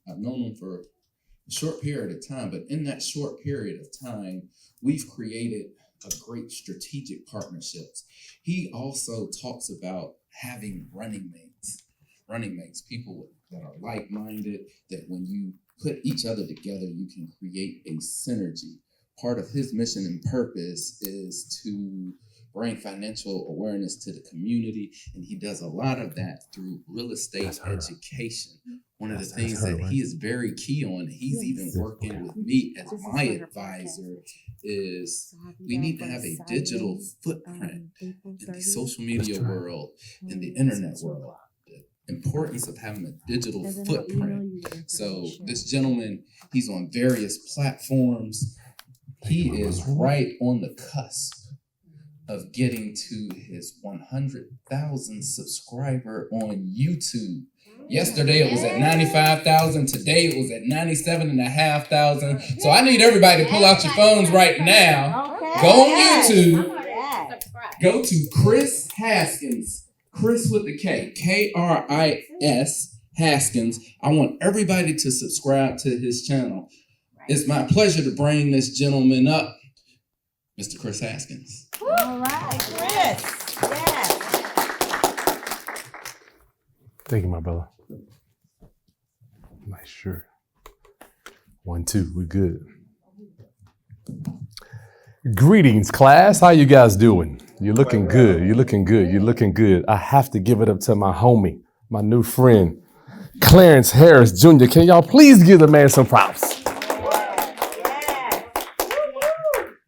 I've known him for a short period of time, but in that short period of time, we've created a great strategic partnerships. He also talks about having running mates, people that are like-minded, that when you put each other together, you can create a synergy. Part of his mission and purpose is to bring financial awareness to the community, and he does a lot of that through real estate education. One of the things that he is very key on, he's even working with me as my advisor, is we need to have a digital footprint in the social media world, in the internet world. The importance of having a digital footprint. So this gentleman, he's on various platforms. He is right on the cusp of getting to his 100,000 subscriber on YouTube. Yesterday it was at 95,000. Today it was at 97,500. So I need everybody to pull out your phones right now. Go on YouTube. Go to Kris Haskins. Kris with the K. Kris Haskins. I want everybody to subscribe to his channel. It's my pleasure to bring this gentleman up, Mr. Kris Haskins. All right, Kris. Yes. Thank you, my brother. Nice shirt. 1, 2, we're good. Greetings, class. How you guys doing? You're looking good. You're looking good. You're looking good. I have to give it up to my homie, my new friend, Clarence Harris Jr. Can y'all please give the man some props?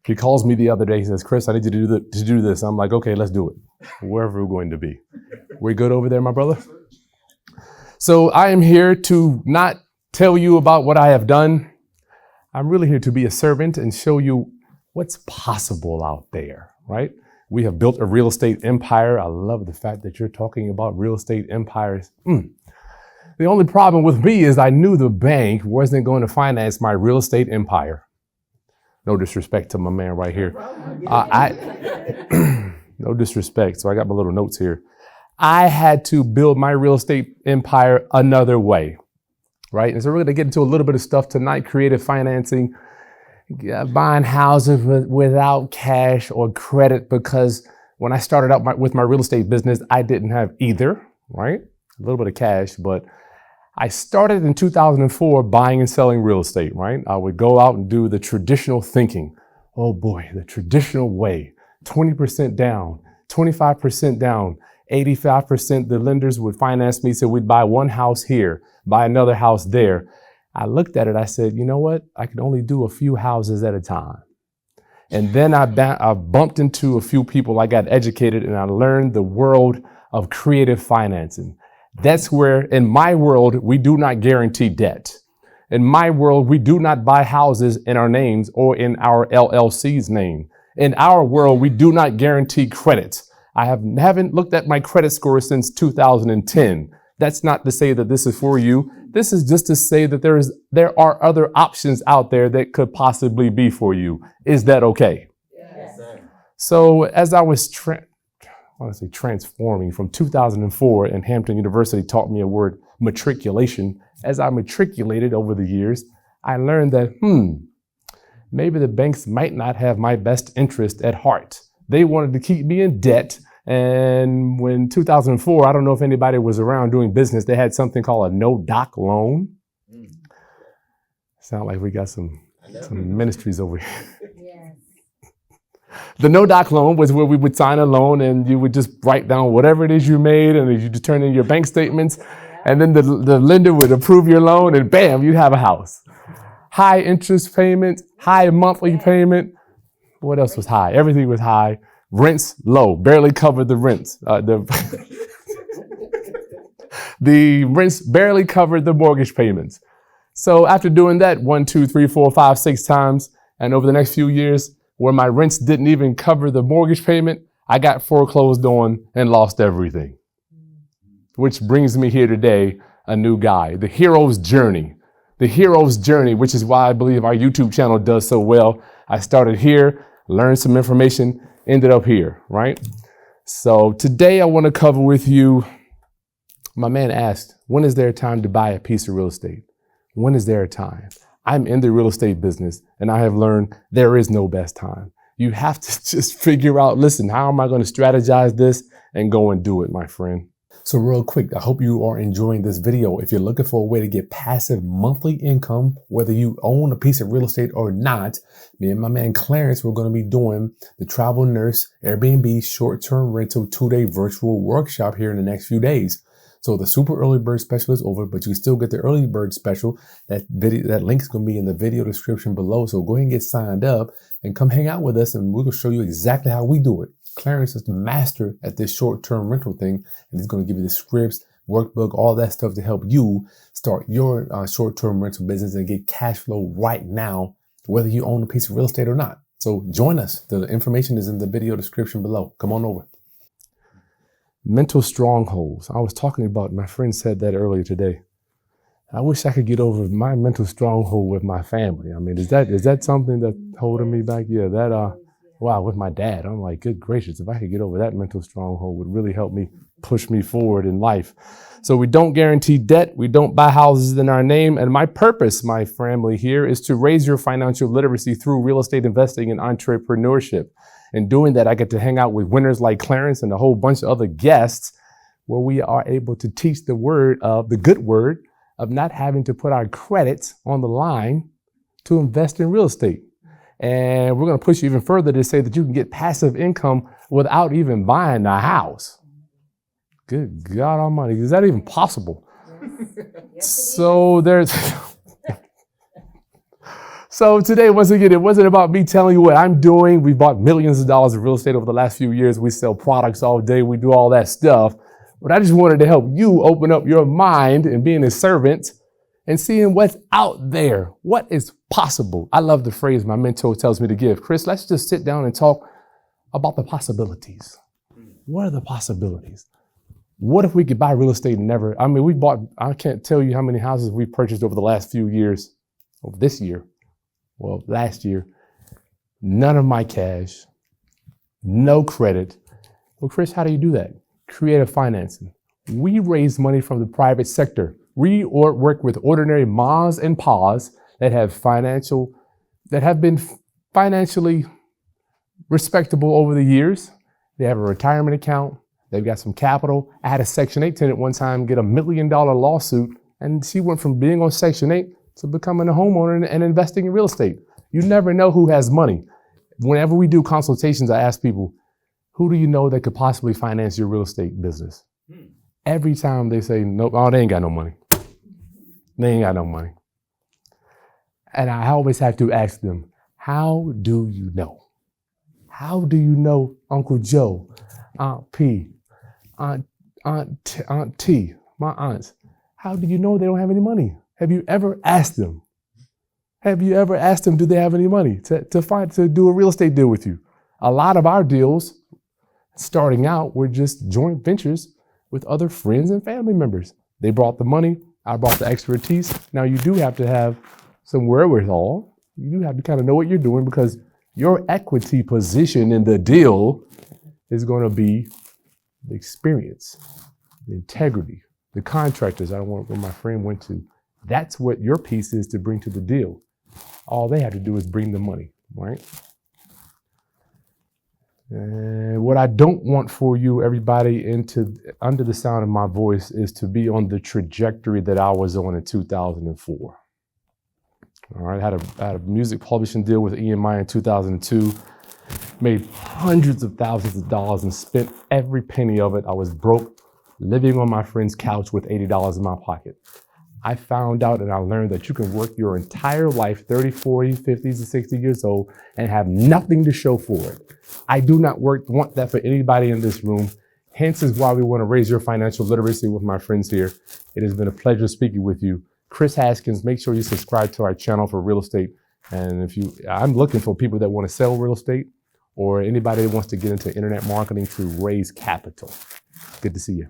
He calls me the other day. He says, Kris, I need you to do this. I'm like, okay, let's do it. Wherever we're going to be. We're good over there, my brother? So I am here to not tell you about what I have done. I'm really here to be a servant and show you what's possible out there, right? We have built a real estate empire. I love the fact that you're talking about real estate empires. The only problem with me is I knew the bank wasn't going to finance my real estate empire. No disrespect to my man right here. No disrespect. So I got my little notes here. I had to build my real estate empire another way, right? And so we're going to get into a little bit of stuff tonight, creative financing, buying houses without cash or credit, because when I started out with my real estate business, I didn't have either, right? A little bit of cash, but I started in 2004 buying and selling real estate, right? I would go out and do the traditional thinking. Oh boy, the traditional way, 20% down, 25% down, 85%, the lenders would finance me. So we'd buy one house here, buy another house there. I looked at it, I said, you know what? I can only do a few houses at a time. And then I bumped into a few people, I got educated, and I learned the world of creative financing. That's where, in my world, we do not guarantee debt. In my world, we do not buy houses in our names or in our LLC's name. In our world, we do not guarantee credit. I haven't looked at my credit score since 2010. That's not to say that this is for you. This is just to say that there are other options out there that could possibly be for you. Is that okay? Yes. So as I was transforming from 2004, and Hampton University taught me a word, matriculation. As I matriculated over the years, I learned that, maybe the banks might not have my best interest at heart. They wanted to keep me in debt. And when 2004, I don't know if anybody was around doing business, they had something called a no-doc loan. Sound like we got some ministries over here. The no-doc loan was where we would sign a loan and you would just write down whatever it is you made, and you just turn in your bank statements, and then the lender would approve your loan, and bam, you have a house. High interest payment, high monthly payment. What else was high? Everything was high. Rents low, barely covered the rents. The rents barely covered the mortgage payments. So after doing that 1, 2, 3, 4, 5, 6 times, and over the next few years, where my rents didn't even cover the mortgage payment, I got foreclosed on and lost everything. Which brings me here today, a new guy, the hero's journey. The hero's journey, which is why I believe our YouTube channel does so well. I started here, learned some information, ended up here, right? So today I want to cover with you, my man asked, when is there time to buy a piece of real estate? when is there a time? I'm in the real estate business and I have learned there is no best time. You have to just figure out, listen, how am I going to strategize this and go and do it, my friend? So real quick, I hope you are enjoying this video. If you're looking for a way to get passive monthly income, whether you own a piece of real estate or not, me and my man Clarence, we're going to be doing the Travel Nurse Airbnb short-term rental 2-day virtual workshop here in the next few days. So the super early bird special is over, but you can still get the early bird special. That link is going to be in the video description below. So go ahead and get signed up and come hang out with us, and we're going to show you exactly how we do it. Clarence is the master at this short-term rental thing, and he's going to give you the scripts, workbook, all that stuff to help you start your short-term rental business and get cash flow right now, whether you own a piece of real estate or not. So join us. The information is in the video description below. Come on over. Mental strongholds. I was talking about, my friend said that earlier today. I wish I could get over my mental stronghold with my family. I mean, is that something that's holding me back? Yeah, wow, with my dad, I'm like, good gracious, if I could get over that mental stronghold, would really help me push me forward in life. So we don't guarantee debt. We don't buy houses in our name. And my purpose, my family here, is to raise your financial literacy through real estate investing and entrepreneurship. In doing that, I get to hang out with winners like Clarence and a whole bunch of other guests where we are able to teach the good word of not having to put our credit on the line to invest in real estate. And we're going to push you even further to say that you can get passive income without even buying a house. Good God Almighty. Is that even possible? Yes, So today, once again, it wasn't about me telling you what I'm doing. We bought millions of dollars of real estate over the last few years. We sell products all day. We do all that stuff. But I just wanted to help you open up your mind and being a servant and seeing what's out there, what is possible. I love the phrase my mentor tells me to give. Kris, let's just sit down and talk about the possibilities. What are the possibilities? What if we could buy real estate and never, I can't tell you how many houses we've purchased over the last few years, over this year, well, last year, none of my cash, no credit. Well, Kris, how do you do that? Creative financing. We raise money from the private sector. We work with ordinary moms and pa's that have been financially respectable over the years. They have a retirement account. They've got some capital. I had a Section 8 tenant one time get $1 million lawsuit, and she went from being on Section 8 to becoming a homeowner and investing in real estate. You never know who has money. Whenever we do consultations, I ask people, who do you know that could possibly finance your real estate business? Every time they say, nope, oh, they ain't got no money. They ain't got no money. And I always have to ask them, how do you know? How do you know Uncle Joe, Aunt P, Aunt T, my aunts? How do you know they don't have any money? Have you ever asked them? Have you ever asked them, do they have any money to do a real estate deal with you? A lot of our deals, starting out, were just joint ventures with other friends and family members. They brought the money, I brought the expertise. Now you do have to have some wherewithal. You do have to kind of know what you're doing, because your equity position in the deal is going to be the experience, the integrity, the contractors. I don't want where my friend went to. That's what your piece is to bring to the deal. All they have to do is bring the money, right? And what I don't want for you, everybody, under the sound of my voice, is to be on the trajectory that I was on in 2004. All right, I had a music publishing deal with EMI in 2002, made hundreds of thousands of dollars and spent every penny of it. I was broke, living on my friend's couch with $80 in my pocket. I found out and I learned that you can work your entire life, 30, 40, 50 to 60 years old, and have nothing to show for it. I do not want that for anybody in this room. Hence is why we want to raise your financial literacy with my friends here. It has been a pleasure speaking with you. Kris Haskins, make sure you subscribe to our channel for real estate. And I'm looking for people that want to sell real estate, or anybody that wants to get into internet marketing to raise capital. Good to see you.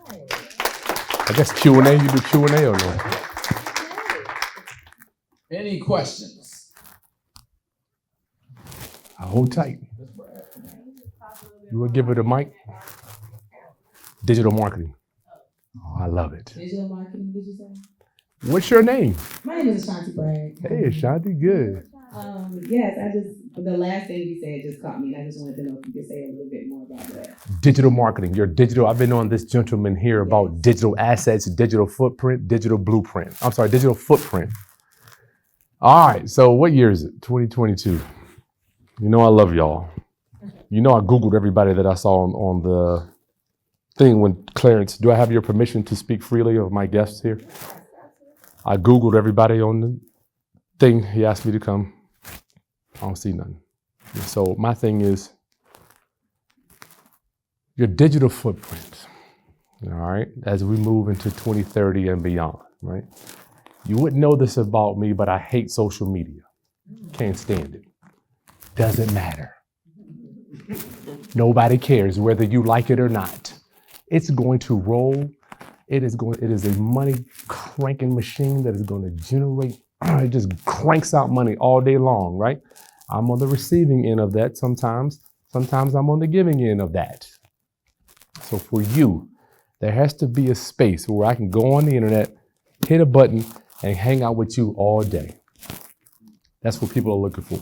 I guess Q&A, you do Q&A or no? Any questions? I hold tight. You will give it a mic? Digital marketing. Oh, I love it. Digital marketing, did you say? What's your name? My name is Ashanti Bragg. Hey, Ashanti, good. Yes, the last thing you said just caught me, and I just wanted to know if you could say a little bit more about that. Digital marketing, your digital. I've been on this gentleman here about digital assets, digital footprint, digital blueprint. I'm sorry, digital footprint. All right, so what year is it? 2022. You know I love y'all. You know I Googled everybody that I saw on the thing when Clarence, do I have your permission to speak freely of my guests here? I Googled everybody on the thing. He asked me to come. I don't see nothing. So my thing is your digital footprint, all right, as we move into 2030 and beyond, right? You wouldn't know this about me, but I hate social media. Can't stand it. Doesn't matter. Nobody cares whether you like it or not. It's going to roll. It is a money cranking machine that is going to generate, it just cranks out money all day long, right? I'm on the receiving end of that sometimes. Sometimes I'm on the giving end of that. So for you, there has to be a space where I can go on the internet, hit a button, and hang out with you all day. That's what people are looking for.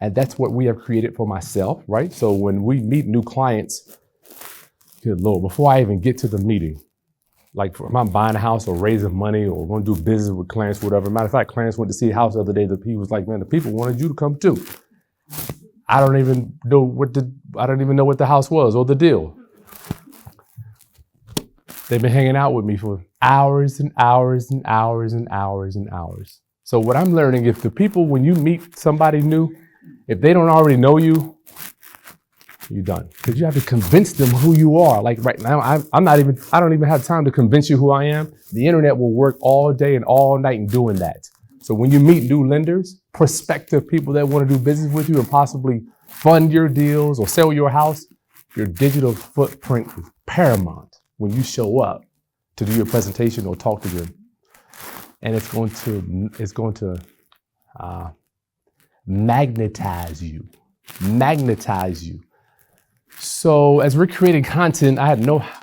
And that's what we have created for myself, right? So when we meet new clients, good Lord, before I even get to the meeting, like if I'm buying a house or raising money or going to do business with Clarence, whatever. Matter of fact, Clarence went to see a house the other day. He was like, man, the people wanted you to come too. I don't even know what the house was or the deal. They've been hanging out with me for hours and hours and hours and hours and hours. So what I'm learning, if the people, when you meet somebody new, if they don't already know you, you're done. Because you have to convince them who you are. Like right now, I don't even have time to convince you who I am. The internet will work all day and all night in doing that. So when you meet new lenders, prospective people that want to do business with you and possibly fund your deals or sell your house, your digital footprint is paramount when you show up to do your presentation or talk to them. And it's going to magnetize you. So as we're creating content, I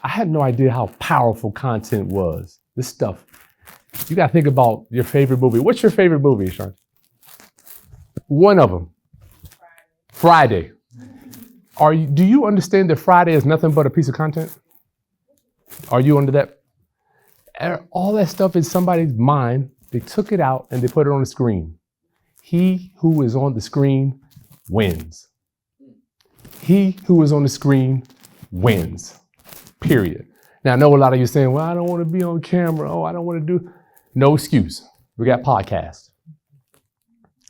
had no idea how powerful content was. This stuff. You got to think about your favorite movie. What's your favorite movie, Sean? One of them. Friday. Do you understand that Friday is nothing but a piece of content? Are you under that? All that stuff is somebody's mind. They took it out and they put it on the screen. He who is on the screen wins. He who is on the screen wins. Period. Now, I know a lot of you saying, well, I don't want to be on camera. Oh, I don't want to do. No excuse. We got podcasts.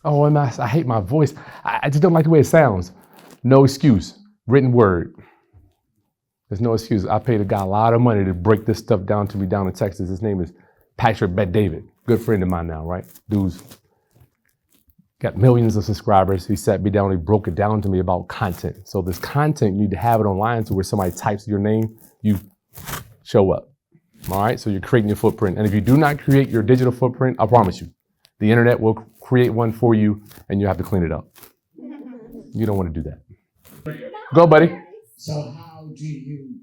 Oh, and I hate my voice. I just don't like the way it sounds. No excuse. Written word. There's no excuse. I paid a guy a lot of money to break this stuff down to me down in Texas. His name is Patrick Bet-David. Good friend of mine now, right? Dude's got millions of subscribers. He sat me down, he broke it down to me about content. So this content, you need to have it online to where somebody types your name, you show up. All right, so you're creating your footprint. And if you do not create your digital footprint, I promise you, the internet will create one for you and you have to clean it up. You don't want to do that. Go, buddy. So how do you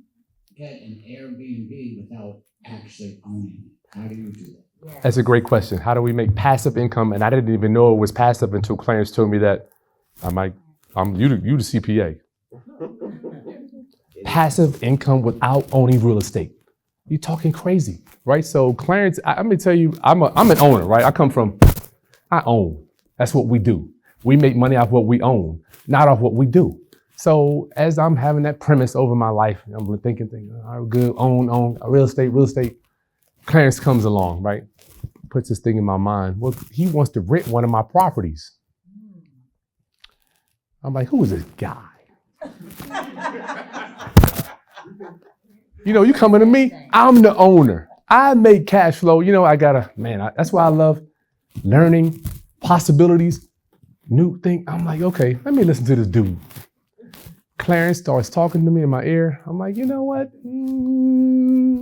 get an Airbnb without actually owning it? How do you do that? That's a great question. How do we make passive income? And I didn't even know it was passive until Clarence told me that you the CPA. Passive income without owning real estate. You're talking crazy, right? So Clarence, I'm gonna tell you, I'm an owner, right? I own. That's what we do. We make money off what we own, not off what we do. So as I'm having that premise over my life, I'm thinking, all right, good, own, real estate. Clarence comes along, right? Puts this thing in my mind. Well, he wants to rent one of my properties. I'm like, who is this guy? You coming to me? I'm the owner. I make cash flow. That's why I love learning possibilities, new thing. I'm like, okay, let me listen to this dude. Clarence starts talking to me in my ear. I'm like, you know what?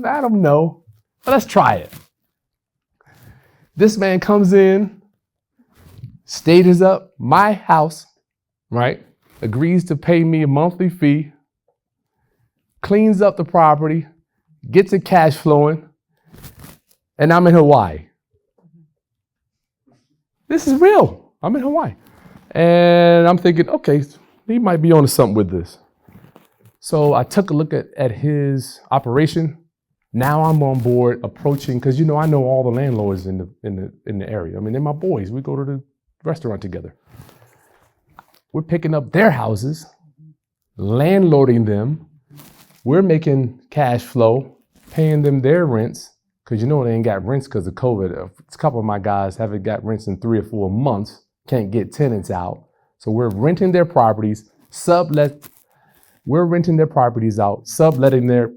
I don't know, but let's try it. This man comes in, stages up my house, right? Agrees to pay me a monthly fee, cleans up the property, gets it cash flowing, and I'm in Hawaii. This is real. I'm in Hawaii. And I'm thinking, okay, he might be onto something with this. So I took a look at his operation. Now I'm on board approaching, because I know all the landlords in the area. I mean, they're my boys. We go to the restaurant together. We're picking up their houses, landlording them. We're making cash flow, paying them their rents, because they ain't got rents because of COVID. A couple of my guys haven't got rents in 3 or 4 months, can't get tenants out. So we're renting their properties, subletting their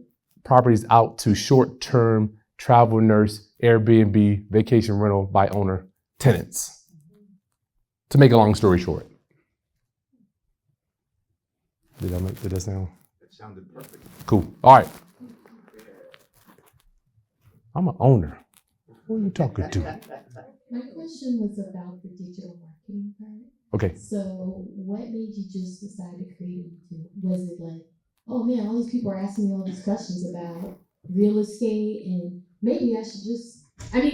properties out to short-term travel nurse, Airbnb, vacation rental by owner tenants. To make a long story short. Did that sound? It sounded perfect. Cool. All right. I'm an owner. Who are you talking to? My question was about the digital marketing part. Okay. So what made you just decide to create YouTube? Was it like, oh man, all these people are asking me all these questions about real estate and maybe I should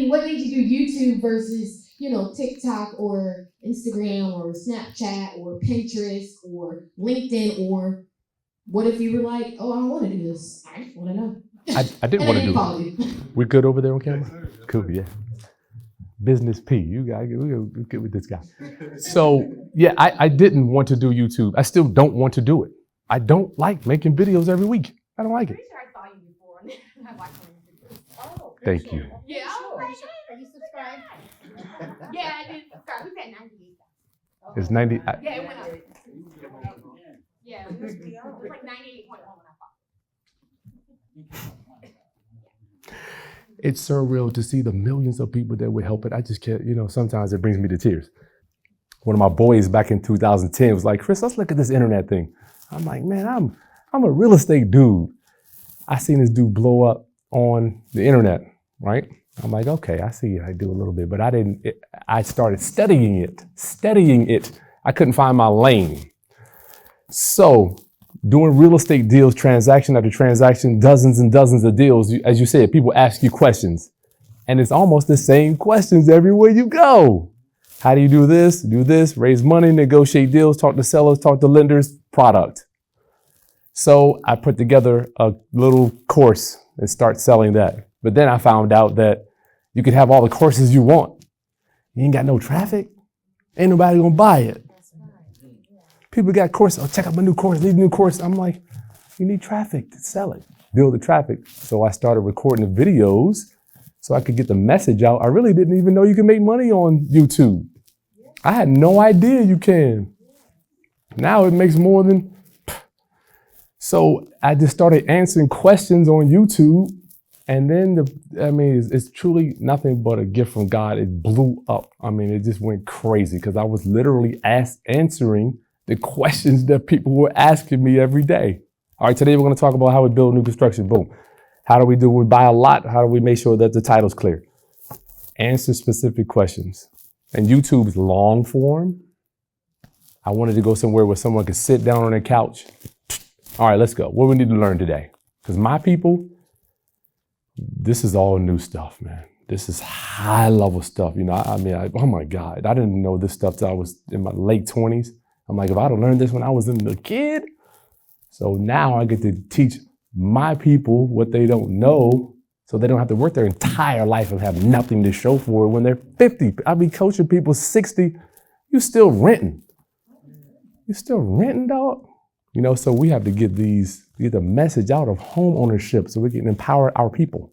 what made you do YouTube versus, TikTok or Instagram or Snapchat or Pinterest or LinkedIn, or what if you were like, oh, I don't want to do this. I just want to know. I didn't want to do it. We good over there on camera? Cool, yeah. Business P, we're good with this guy. So yeah, I didn't want to do YouTube. I still don't want to do it. I don't like making videos every week. I don't like it. Pretty sure I saw you before. I watched one of your videos. Oh, Thank you. Yeah, I'm pretty sure. Are you subscribed? Yeah, I did subscribe. We had 98. It's 90. Yeah, it went up. Yeah, it was like 98.1 when I bought. It's surreal to see the millions of people that would help it. I just can't, sometimes it brings me to tears. One of my boys back in 2010 was like, Kris, let's look at this internet thing. I'm like, man, I'm a real estate dude. I seen this dude blow up on the internet, right? I'm like, okay, I see I do a little bit, but I started studying it. I couldn't find my lane. So doing real estate deals, transaction after transaction, dozens and dozens of deals, as you said, people ask you questions. And it's almost the same questions everywhere you go. How do you do this, raise money, negotiate deals, talk to sellers, talk to lenders, product. So I put together a little course and start selling that. But then I found out that you could have all the courses you want. You ain't got no traffic. Ain't nobody gonna buy it. People got courses. Oh, check out my new course, need a new course. I'm like, you need traffic to sell it. Build the traffic. So I started recording the videos so I could get the message out. I really didn't even know you can make money on YouTube. I had no idea you can. Now it makes more than. So I just started answering questions on YouTube. And then it's truly nothing but a gift from God. It blew up. It just went crazy because I was literally answering the questions that people were asking me every day. All right, today we're going to talk about how we build new construction. Boom. How do we do? We buy a lot. How do we make sure that the title's clear? Answer specific questions. And YouTube's long form. I wanted to go somewhere where someone could sit down on their couch. All right, let's go. What do we need to learn today? Because my people, this is all new stuff, man. This is high level stuff. Oh my God, I didn't know this stuff till I was in my late 20s. I'm like, if I'd have learned this when I was a kid. So now I get to teach my people what they don't know so they don't have to work their entire life and have nothing to show for it when they're 50. I be coaching people 60, you still renting. You still renting, dog? So we have to get the message out of home ownership so we can empower our people.